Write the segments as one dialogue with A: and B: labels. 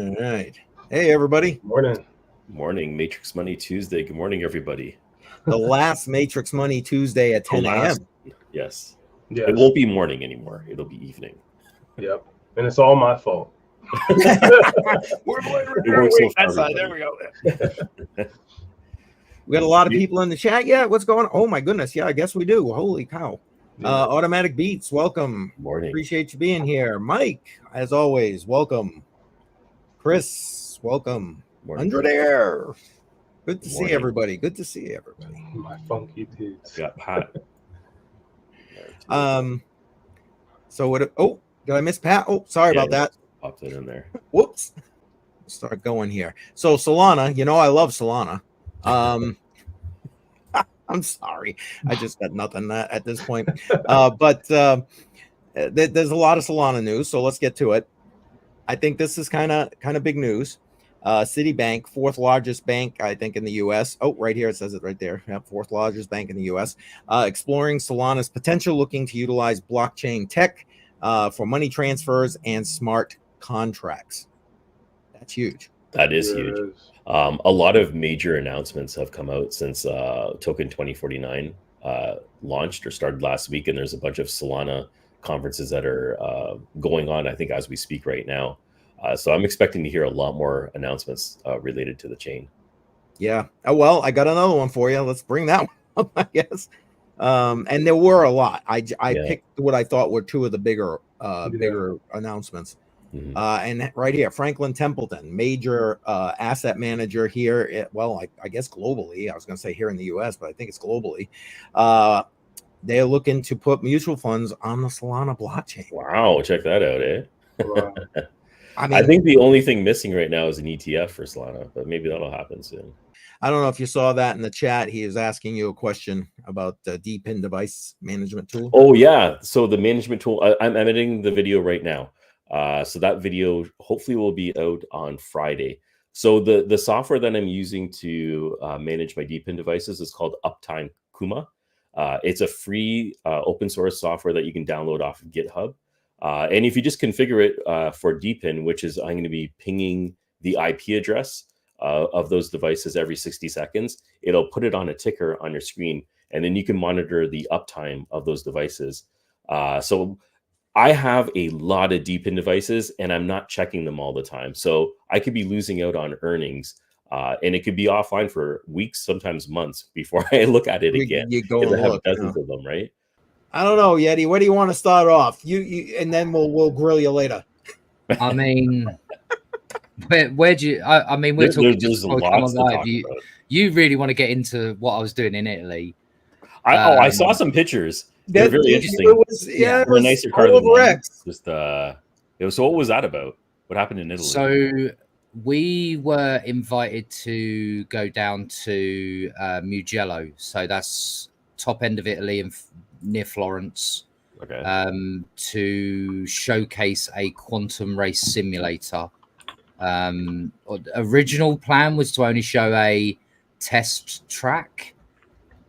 A: All right. Hey, everybody.
B: Morning.
C: Morning, Matrix Money Tuesday. Good morning, everybody.
A: The last Matrix Money Tuesday at 10 a.m.
C: Yes.
B: Yes.
C: It won't be morning anymore. It'll be evening.
B: Yep. And it's all my fault.
A: We're
C: so
A: there we go. We got a lot of people in the chat. Yeah, what's going on? Oh, my goodness. Yeah, I guess we do. Holy cow.
B: Yeah.
A: Automatic Beats, welcome.
C: Morning.
A: Appreciate you being here. Mike, as always, welcome. Chris, welcome.
C: Morning.
A: 100 Air. Good to
C: Morning.
A: see everybody. Good to see everybody.
B: My funky dudes.
C: Got Pat.
A: So what? Oh, did I miss Pat? Oh, sorry about that.
C: Popped it in there.
A: Whoops. Start going here. So Solana, I love Solana. I'm sorry. I just got nothing at this point. But there's a lot of Solana news, so let's get to it. I think this is kind of big news. Citibank, fourth largest bank, I think, in the U.S. Oh, right here, it says it right there. Yep, fourth largest bank in the U.S. Exploring Solana's potential, looking to utilize blockchain tech for money transfers and smart contracts. That's huge.
C: That is huge. A lot of major announcements have come out since Token 2049 launched or started last week, and there's a bunch of Solana conferences that are going on, I think, as we speak right now. So I'm expecting to hear a lot more announcements related to the chain. Yeah.
A: Oh, well, I got another one for you. Let's bring that one up, I guess. And there were a lot. I picked what I thought were two of the bigger announcements.
C: Mm-hmm.
A: And right here, Franklin Templeton, major asset manager here. I guess globally. I was going to say here in the U.S., but I think it's globally. They're looking to put mutual funds on the Solana blockchain.
C: Wow, check that out, eh?
B: Wow.
C: I think the only thing missing right now is an ETF for Solana, but maybe that'll happen soon.
A: I don't know if you saw that in the chat. He is asking you a question about the DePin device management tool.
C: Oh, yeah. So the management tool, I'm editing the video right now. So that video hopefully will be out on Friday. So the software that I'm using to manage my DePin devices is called Uptime Kuma. It's a free open source software that you can download off of GitHub. And if you just configure it for DePin, which is I'm going to be pinging the IP address of those devices every 60 seconds, it'll put it on a ticker on your screen, and then you can monitor the uptime of those devices. So I have a lot of DePin devices, and I'm not checking them all the time. So I could be losing out on earnings, and it could be offline for weeks, sometimes months before I look at it again.
A: You go and
C: I have
A: look,
C: dozens of them, right?
A: I don't know, Yeti. Where do you want to start off? You and then we'll grill you later.
D: I mean, where do you? I mean, we're talking just before we come on live. You really want to get into what I was doing in Italy?
C: I saw some pictures. They're very interesting.
A: It was
C: a nicer car than mine. Just So what was that about? What happened in Italy?
D: So we were invited to go down to Mugello. So that's top end of Italy and near Florence.
C: Okay.
D: To showcase a quantum race simulator. Original plan was to only show a test track.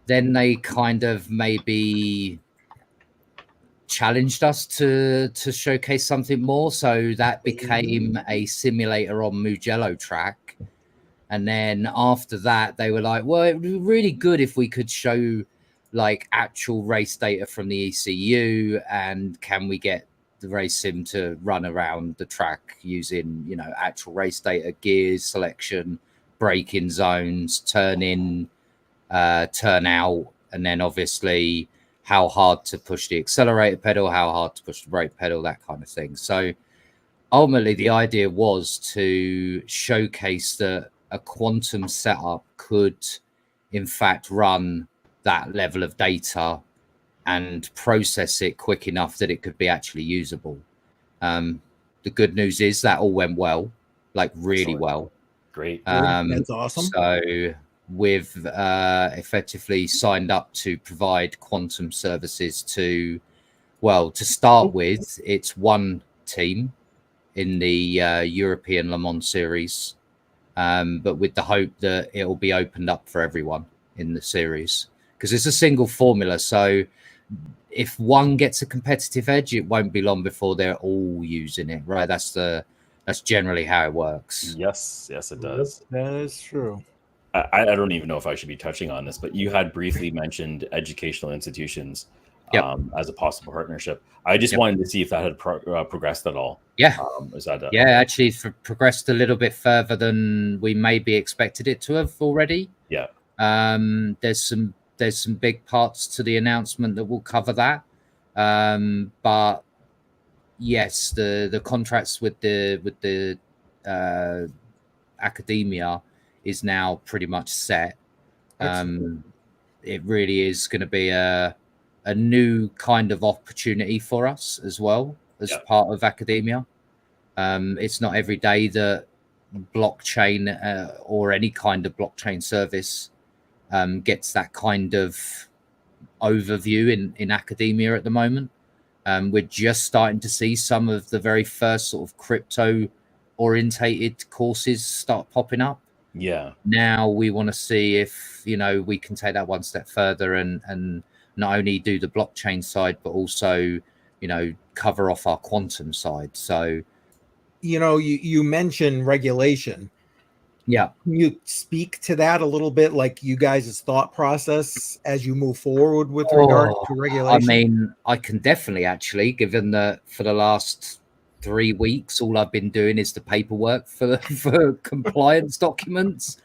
D: Then they kind of maybe challenged us to showcase something more. So that became a simulator on Mugello track. And then after that, they were like, well, it would be really good if we could show like actual race data from the ECU, and can we get the race sim to run around the track using, actual race data, gears, selection, braking zones, turn in, turn out, and then obviously how hard to push the accelerator pedal, how hard to push the brake pedal, that kind of thing. So ultimately the idea was to showcase that a quantum setup could in fact run that level of data and process it quick enough that it could be actually usable. The good news is that all went well, like really well.
C: Great.
A: That's awesome.
D: So we've effectively signed up to provide quantum services to start with, it's one team in the European Le Mans series, but with the hope that it will be opened up for everyone in the series, because it's a single formula. So if one gets a competitive edge, it won't be long before they're all using it, right? That's the That's generally how it works.
C: Yes, it does.
A: That is true.
C: I don't even know if I should be touching on this, but you had briefly mentioned educational institutions as a possible partnership. I just wanted to see if that had progressed at all.
D: Yeah.
C: Actually
D: progressed a little bit further than we maybe expected it to have already.
C: Yeah.
D: There's some big parts to the announcement that will cover that. But yes, the contracts with the academia is now pretty much set. It really is going to be a new kind of opportunity for us as well as part of academia. It's not every day that blockchain or any kind of blockchain service gets that kind of overview in academia at the moment. We're just starting to see some of the very first sort of crypto orientated courses start popping up.
C: Yeah.
D: Now we want to see if, we can take that one step further and not only do the blockchain side, but also, cover off our quantum side. So,
A: you mentioned regulation.
D: Yeah.
A: Can you speak to that a little bit, like you guys' thought process as you move forward with regard to regulation?
D: I mean, I can definitely actually, given that for the last 3 weeks, all I've been doing is the paperwork for compliance documents.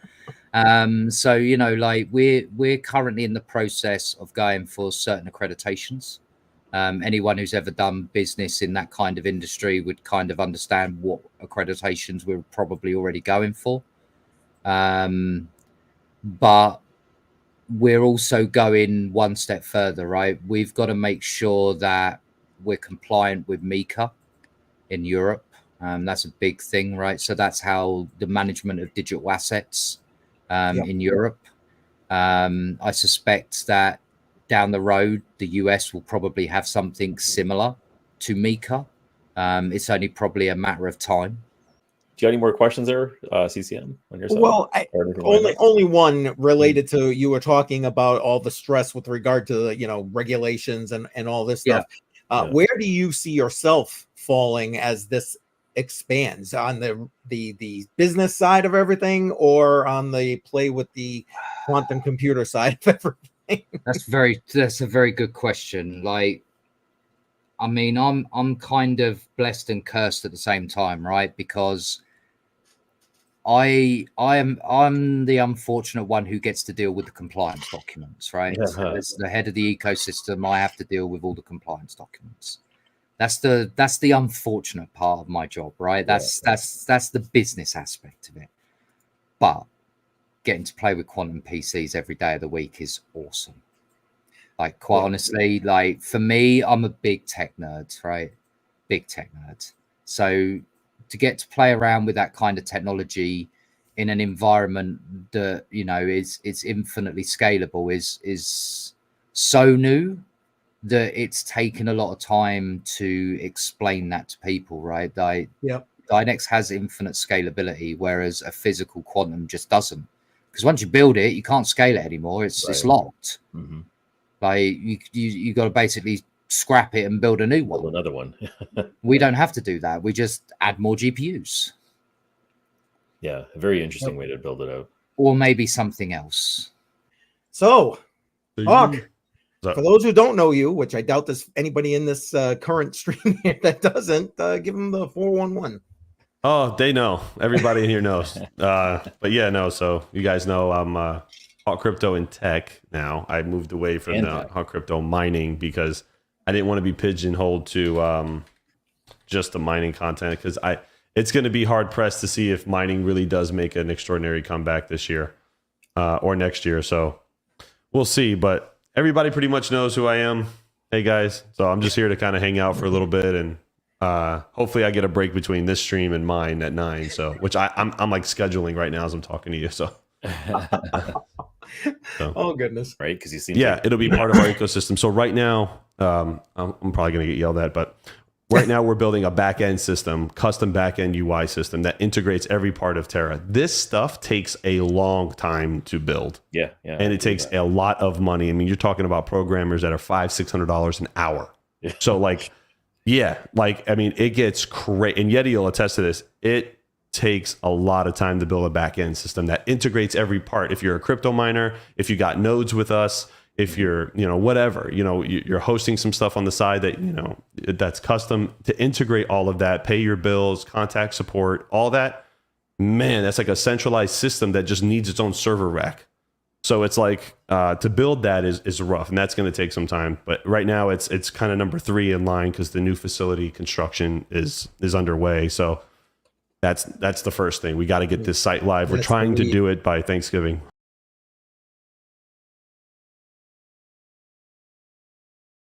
D: So, we're currently in the process of going for certain accreditations. Anyone who's ever done business in that kind of industry would kind of understand what accreditations we're probably already going for. But we're also going one step further, right? We've got to make sure that we're compliant with MiCA in Europe. That's a big thing, right? So that's how the management of digital assets in Europe. I suspect that down the road, the US will probably have something similar to MiCA. It's only probably a matter of time.
C: Do you have any more questions there, CCM, on your side?
A: Well, only one related to, you were talking about all the stress with regard to regulations and all this stuff. Where do you see yourself falling as this expands, on the business side of everything, or on the play with the quantum computer side of everything?
D: That's a very good question. Like, I mean, I'm kind of blessed and cursed at the same time, right? Because I'm the unfortunate one who gets to deal with the compliance documents, right? As the head of the ecosystem, I have to deal with all the compliance documents. That's the unfortunate part of my job, right? That's the business aspect of it. But getting to play with quantum PCs every day of the week is awesome. Like, quite honestly, like, for me, I'm a big tech nerd, right? Big tech nerd. So to get to play around with that kind of technology in an environment that, is infinitely scalable is so new that it's taken a lot of time to explain that to people, right? DYNEX has infinite scalability, whereas a physical quantum just doesn't. Because once you build it, you can't scale it anymore. It's locked.
C: Mm-hmm.
D: Like, you got to basically scrap it and build a new one.
C: Build another one.
D: We don't have to do that. We just add more GPUs.
C: Yeah, a very interesting way to build it out.
D: Or maybe something else.
A: So, Hawk, for those who don't know you, which I doubt there's anybody in this current stream here that doesn't, give them the 411.
E: Oh, they know. Everybody here knows. But yeah, no. So you guys know I'm Hawk Crypto in tech now. I moved away from the Hawk Crypto mining because I didn't want to be pigeonholed to just the mining content, because it's going to be hard pressed to see if mining really does make an extraordinary comeback this year or next year. So we'll see. But everybody pretty much knows who I am. Hey guys, so I'm just here to kind of hang out for a little bit, and hopefully I get a break between this stream and mine at 9. So, which I'm like scheduling right now as I'm talking to you. So.
A: Oh goodness,
C: right? Because you see,
E: it'll be part of our ecosystem. So right now, I'm probably going to get yelled at, but right now we're building a back-end system, custom back-end UI system that integrates every part of Terra. This stuff takes a long time to build.
C: Yeah,
E: and it takes a lot of money. I mean, you're talking about programmers that are $500-$600 an hour. So like, I mean, it gets crazy. And Yeti will attest to this. it takes a lot of time to build a back-end system that integrates every part. If you're a crypto miner, if you got nodes with us, if you're, whatever, you're hosting some stuff on the side that, that's custom, to integrate all of that, pay your bills, contact support, all that, man, that's like a centralized system that just needs its own server rack. So it's like, to build that is rough, and that's going to take some time. But right now it's kind of number 3 in line because the new facility construction is underway. So that's the first thing. We got to get this site live. We're trying to do it by Thanksgiving.